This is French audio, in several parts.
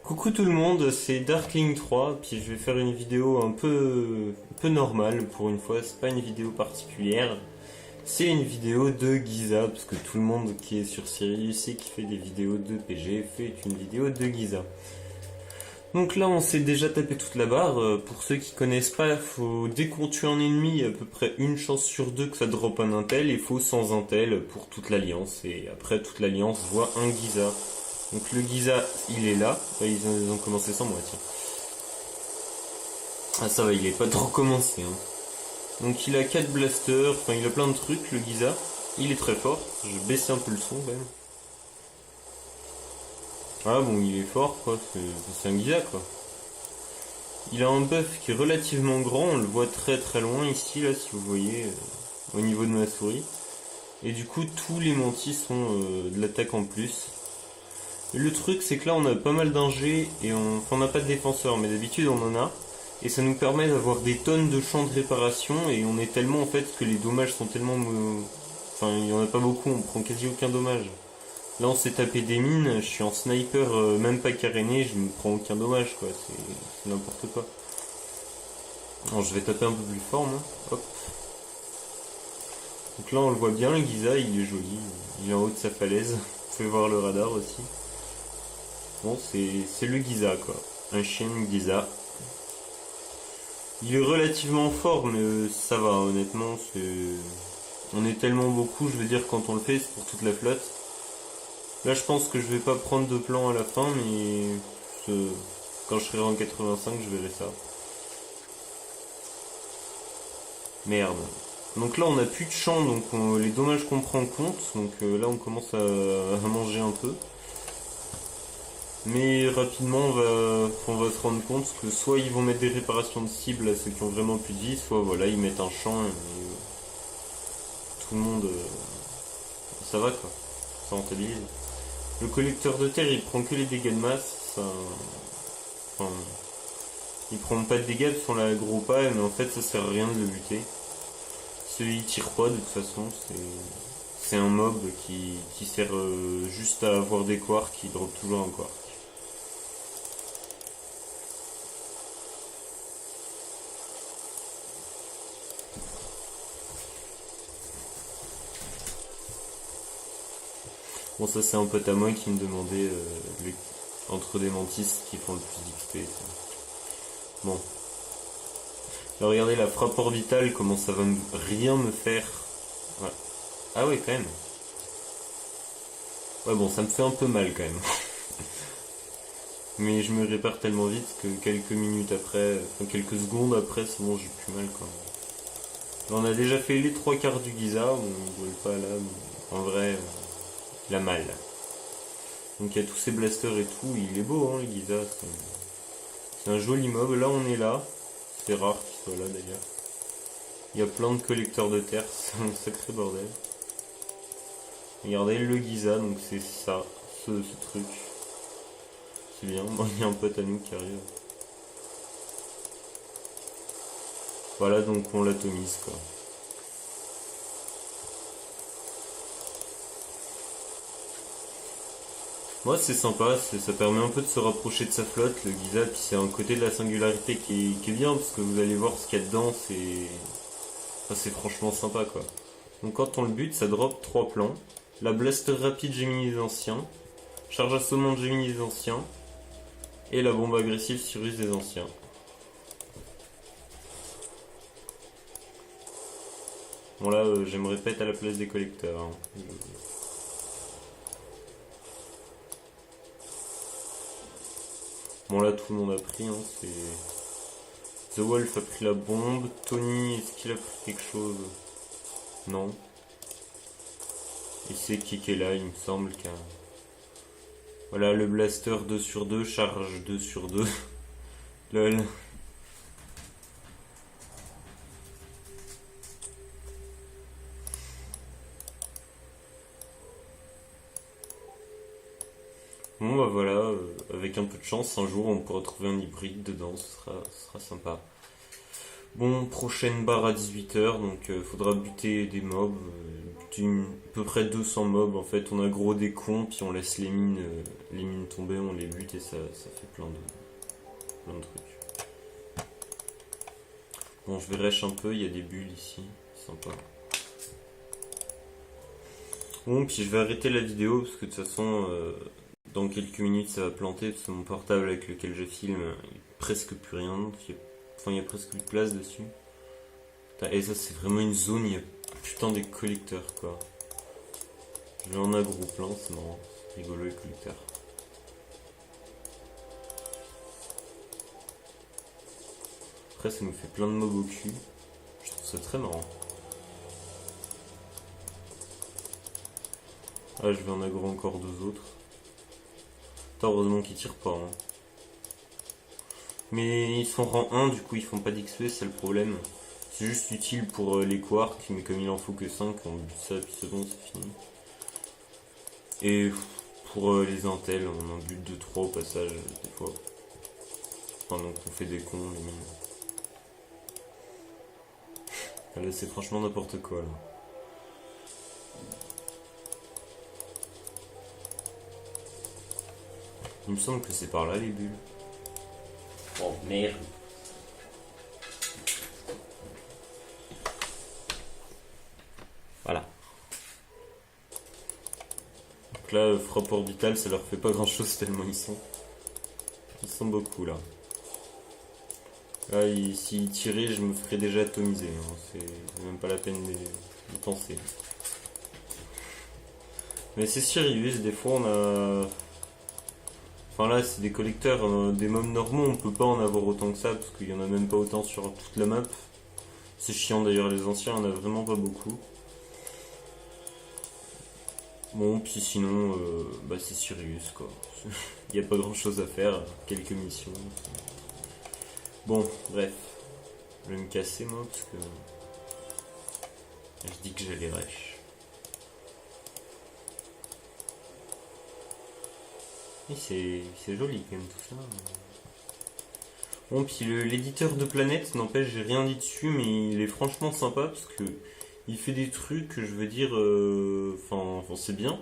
Coucou tout le monde, c'est Darkling 3, puis je vais faire une vidéo un peu normale pour une fois, c'est pas une vidéo particulière, c'est une vidéo de Giza, parce que tout le monde qui est sur Sirius et qui fait des vidéos de PG fait une vidéo de Giza. Donc là on s'est déjà tapé toute la barre, pour ceux qui connaissent pas, faut dès qu'on tue un ennemi, à peu près une chance sur deux que ça drop un intel, et faut 100 intel pour toute l'alliance, et après toute l'alliance voit un Giza. Donc le Giza, il est là. Ils ont commencé sans moi, tiens. Ah ça va, il est pas trop commencé. Hein. Donc il a 4 blasters, enfin il a plein de trucs, le Giza. Il est très fort. Je vais baisser un peu le son quand même. Ah bon, il est fort quoi, c'est un Giza quoi. Il a un buff qui est relativement grand, on le voit très très loin ici, là, si vous voyez, au niveau de ma souris. Et du coup, tous les mantis sont de l'attaque en plus. Et le truc, c'est que là, on a pas mal d'ingés et on n'a pas de défenseur, mais d'habitude, on en a. Et ça nous permet d'avoir des tonnes de champs de réparation et on est tellement, en fait, que les dommages sont tellement... Enfin, il y en a pas beaucoup, on prend quasi aucun dommage. Là, on s'est tapé des mines, je suis en sniper, même pas caréné, je me prends aucun dommage, quoi. C'est n'importe quoi. Alors, je vais taper un peu plus fort, moi. Hop. Donc là, on le voit bien, le Giza, il est joli. Il est en haut de sa falaise. Vous pouvez voir le radar aussi. Bon, c'est le Giza, quoi. Un chien Giza. Il est relativement fort, mais ça va, honnêtement. On est tellement beaucoup, je veux dire, quand on le fait, c'est pour toute la flotte. Là, je pense que je vais pas prendre de plan à la fin, mais quand je serai en 85, je verrai ça. Merde. Donc là, on a plus de champ, donc les dommages qu'on prend compte. Donc là, on commence à manger un peu. Mais rapidement, on va se rendre compte que soit ils vont mettre des réparations de cibles à ceux qui ont vraiment plus de vie, soit voilà, ils mettent un champ et tout le monde... ça va quoi, ça rentabilise. Le collecteur de terre, il prend que les dégâts de masse, ça... Enfin, il prend pas de dégâts parce qu'on l'a aggro pas, mais en fait ça sert à rien de le buter. Il tire pas de toute façon, c'est un mob qui sert juste à avoir des quarks qui drop toujours un quark. Bon, ça c'est un pote à moi qui me demandait entre des mantis qui font le plus d'XP. Bon. Là, regardez la frappe orbitale, comment ça va rien me faire. Ouais. Ah ouais, quand même. Ouais, bon, ça me fait un peu mal quand même. Mais je me répare tellement vite que quelques minutes après, enfin quelques secondes après, c'est bon, j'ai plus mal quoi. Là, on a déjà fait les trois quarts du Giza, bon, on ne pas là, mais en vrai, il a mal. Donc il y a tous ces blasters et tout, il est beau hein le Giza, c'est un joli mob. Là on est là, c'est rare qu'il soit là d'ailleurs. Il y a plein de collecteurs de terre, c'est un sacré bordel. Regardez le Giza, donc c'est ça, ce truc. C'est bien, bon, il y a un pote à nous qui arrive. Voilà, donc on l'atomise quoi. Moi c'est sympa, ça permet un peu de se rapprocher de sa flotte, le Giza, puis c'est un côté de la singularité qui est bien, parce que vous allez voir ce qu'il y a dedans, c'est franchement sympa quoi. Donc quand on le bute, ça drop 3 plans. La blaster rapide Gemini des anciens, charge assommante Gemini des anciens, et la bombe agressive Cyrus des anciens. Bon là, je me répète à la place des collecteurs. Hein. Bon là, tout le monde a pris. Hein, The Wolf a pris la bombe. Tony, est-ce qu'il a pris quelque chose? Non. Et c'est qui est là, il me semble qu'un... Voilà, le blaster 2 sur 2, charge 2 sur 2. Lol. Bon bah voilà, avec un peu de chance, un jour on pourra trouver un hybride dedans, ce sera sympa. Bon, prochaine barre à 18h, donc faudra buter des mobs, à peu près 200 mobs. En fait, on aggro des cons, puis on laisse les mines tomber, on les bute et ça fait plein de trucs. Bon, je vais rush un peu, il y a des bulles ici, sympa. Bon, puis je vais arrêter la vidéo parce que de toute façon, dans quelques minutes ça va planter parce que mon portable avec lequel je filme, il n'y a presque plus rien. Il y a presque plus de place dessus. Putain, et ça, c'est vraiment une zone, il y a putain des collecteurs quoi. Je vais en aggro plein, c'est marrant. C'est rigolo les collecteurs. Après, ça nous fait plein de mobs au cul. Je trouve ça très marrant. Ah, je vais en aggro encore 2 autres. Putain, heureusement qu'ils tirent pas. Hein. Mais ils sont rang 1, du coup ils font pas d'XP, c'est le problème. C'est juste utile pour les quarks, mais comme il en faut que 5, on bute ça, puis c'est bon, c'est fini. Et pour les intels, on en bute 2-3 au passage, des fois. Enfin, donc on fait des cons, les mines. Là, c'est franchement n'importe quoi, là. Il me semble que c'est par là, les bulles. Oh, merde. Voilà. Donc là, frappe orbitale, ça leur fait pas grand chose tellement ils sont beaucoup là. Là, s'ils tiraient, je me ferais déjà atomiser. Hein. C'est même pas la peine de penser. Mais c'est Sirius, des fois on a. Enfin là, c'est des collecteurs, des mobs normaux, on peut pas en avoir autant que ça parce qu'il y en a même pas autant sur toute la map. C'est chiant d'ailleurs, les anciens, on a vraiment pas beaucoup. Bon, puis sinon, bah c'est Sirius quoi. Il n'y a pas grand chose à faire, quelques missions. Bon, bref. Je vais me casser moi parce que. Je dis que j'allais rush. Et c'est joli quand même tout ça. Bon, puis l'éditeur de planète, n'empêche, j'ai rien dit dessus, mais il est franchement sympa parce que il fait des trucs, je veux dire, enfin c'est bien.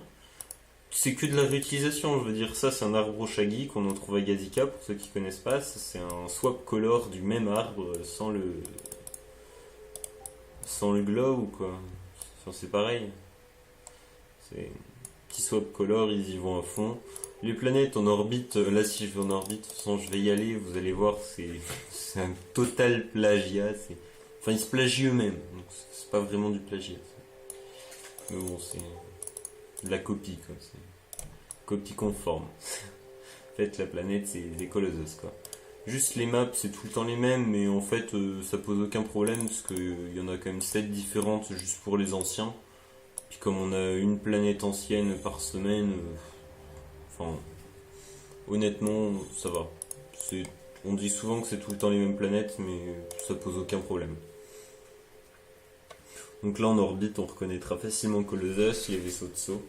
C'est que de la réutilisation, je veux dire, ça c'est un arbre shaggy qu'on en trouve à Gazika, pour ceux qui connaissent pas, c'est un swap color du même arbre sans le glow ou quoi. Enfin c'est pareil. C'est petit swap color, ils y vont à fond. Les planètes en orbite, là si je vais en orbite, de toute façon je vais y aller, vous allez voir, c'est un total plagiat. Enfin ils se plagient eux-mêmes, donc c'est pas vraiment du plagiat. Mais bon, c'est de la copie quoi, c'est copie conforme. En fait la planète c'est des Colossus quoi. Juste les maps c'est tout le temps les mêmes, mais en fait ça pose aucun problème parce qu'il y en a quand même 7 différentes juste pour les anciens. Puis comme on a une planète ancienne par semaine, enfin honnêtement ça va. On dit souvent que c'est tout le temps les mêmes planètes, mais ça pose aucun problème. Donc là en orbite on reconnaîtra facilement Colossus, les vaisseaux de saut.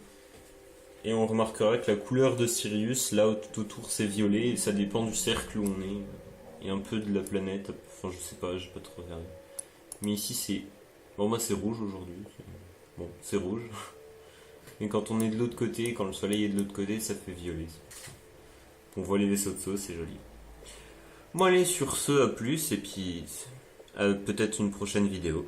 Et on remarquera que la couleur de Sirius, là tout autour c'est violet, et ça dépend du cercle où on est. Et un peu de la planète, enfin je sais pas, j'ai pas trop regardé. Mais ici c'est... Bon moi c'est rouge aujourd'hui. Bon, c'est rouge. Et quand on est de l'autre côté, quand le soleil est de l'autre côté, ça fait violet. On voit les vaisseaux de saut, c'est joli. Bon allez, sur ce, à plus, et puis à peut-être une prochaine vidéo.